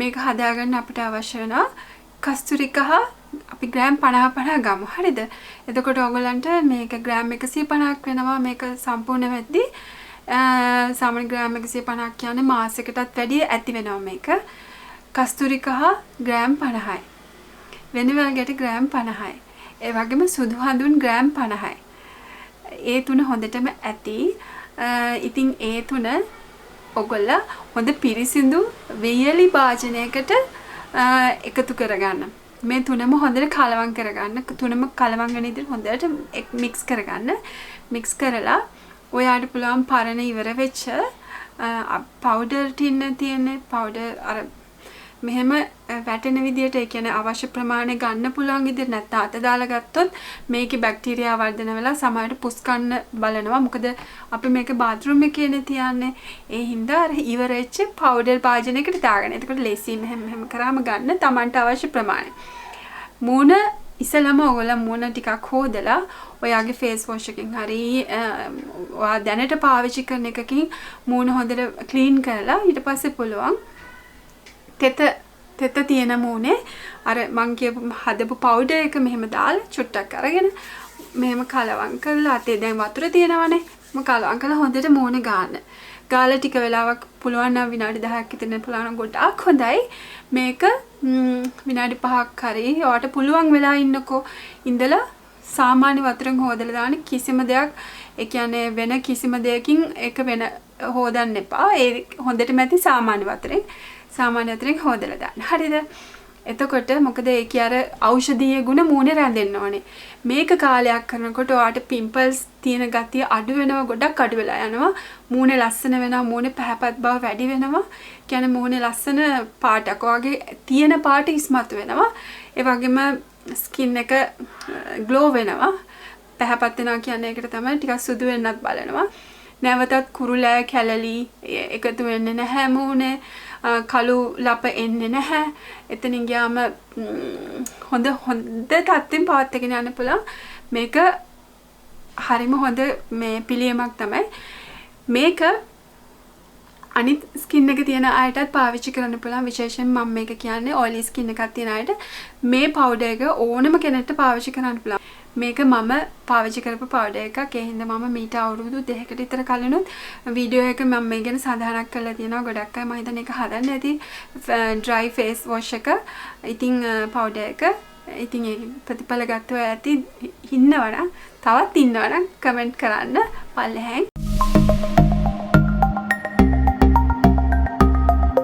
මේක හදාගන්න අපිට අවශ්‍ය වෙනවා කස්තුරි කහ අපි ග්‍රෑම් 50 ගමු. හරිද? එතකොට ඔයගලන්ට මේක ග්‍රෑම් 150ක් වෙනවා. මේක සම්පූර්ණ වෙද්දී සාමාන්‍ය ග්‍රෑම් 150ක් කියන්නේ මාසයකටත් වැඩිය ඇති වෙනවා මේක. කස්තුරි කහ ග්‍රෑම් 50යි. වෙනවල් ගැට ග්‍රෑම් 50යි. ඒ වගේම සුදු හඳුන් ග්‍රෑම් 50යි. ඒ තුන හොඳටම ඇති. ඉතින් ඒ තුන ඔයගොල්ලෝ හොඳ පිරිසිදු වියලි භාජනයකට එකතු කරගන්න. මේ තුනම හොඳට කලවම් කරගන්න. තුනම කලවම් වෙන විදිහට හොඳට මික්ස් කරගන්න. මික්ස් කරලා ඔයාට පුළුවන් පරණ ඉවර වෙච්ච පවුඩර් ටින්න තියෙන පවුඩර් අර මෙහෙම වැටෙන විදිහට ඒ කියන්නේ අවශ්‍ය ප්‍රමාණය ගන්න පුළුවන් විදිහට නැත්නම් අත දාලා ගත්තොත් මේකේ බැක්ටීරියා වර්ධනය වෙලා සමහරට පුස් කන්න බලනවා. මොකද අපි මේක බාත්රූම් එකේනේ තියන්නේ. ඒ හින්දා අර ඉවර වෙච්ච පවුඩර් භාජනයකට දාගන්න. එතකොට ලේසි මෙහෙම කරාම ගන්න Tamanට අවශ්‍ය ප්‍රමාණය. මූණ ඉස්සලම ඔයගොල්ලෝ මූණ ටිකක් හොදලා ඔයාගේ ෆේස් වොෂ් එකකින් හරි ඔයා දැනට පාවිච්චි කරන එකකින් මූණ හොඳට ක්ලීන් කරලා ඊට පස්සේ පුළුවන් තෙත තියෙන මූණේ අර මං කියපු හදපු පවුඩර් එක මෙහෙම දාලා චුට්ටක් අරගෙන මෙහෙම කලවම් කරලා අතේ දැන් වතුර තියෙනවනේ මම කලවම් කරලා හොඳට මූණ ගන්න. ගාලා ටික වෙලාවක් පුළුවන් නම් විනාඩි 10ක් විතර පුළුවන් නම් ගොඩාක් හොඳයි. මේක විනාඩි 5ක් හරි ඔයාට පුළුවන් වෙලා ඉන්නකෝ ඉඳලා සාමාන්‍ය වතුරෙන් හොදලා දාන්න කිසිම දෙයක් ඒ කියන්නේ වෙන කිසිම දෙයකින් ඒක වෙන හොදන්න එපා. ඒ හොඳටම ඇති සාමාන්‍ය වතුරෙන් හොදලා දාන්න. හරිද? එතකොට මොකද ඒකේ අර ඖෂධීය ගුණ මූණේ රැඳෙන්න ඕනේ. මේක කාලයක් කරනකොට ඔයාට පිම්පල්ස් තියෙන ගතිය අඩු වෙනවා, ගොඩක් අඩු වෙලා යනවා. මූණේ ලස්සන වෙනවා, මූණේ පැහැපත් බව වැඩි වෙනවා. කියන්නේ මූණේ ලස්සන පාටක් වගේ තියෙන පාට ඉස්මතු වෙනවා. ඒ වගේම ස්කින් එක ග්ලෝ වෙනවා. පැහැපත් වෙනවා කියන්නේ ඒකට තමයි ටිකක් සුදු වෙන්නත් බලනවා. නැවතත් කුරුලෑ කැලලි එකතු වෙන්නේ නැහැ මූණේ. කළු ලප එන්නේ නැහැ. එතනින් ගියාම හොඳ තත්ත්වෙන් පවත්වාගෙන යන්න පුළුවන්. මේක හරිම හොඳ මේ පිළියමක් තමයි. මේක අනිත් ස්කින් එක තියෙන අයටත් පාවිච්චි කරන්න පුළුවන්. විශේෂයෙන් මම මේක කියන්නේ ඔයිලි ස්කින් එකක් තියෙන අයට මේ පවුඩර් එක ඕනම කෙනෙක්ට පාවිච්චි කරන්න පුළුවන්. මේක මම පාවිච්චි කරපු පවුඩර් එකක්. ඒ හින්දා මම මීට අවුරුදු 2කට විතර කලිනුත් වීඩියෝ එක මම මේ ගැන සඳහනක් කරලා තියෙනවා. ගොඩක් අය මම හිතන්නේ ඒක හදන්න ඇති dry face wash එක. ඉතින් පවුඩර් එක ඉතින් ඒ ප්‍රතිඵල ගත්තව ඇති ඉන්නවනම් තවත් ඉන්නවනම් කමෙන්ට් කරන්න පල්ලෙහැන්.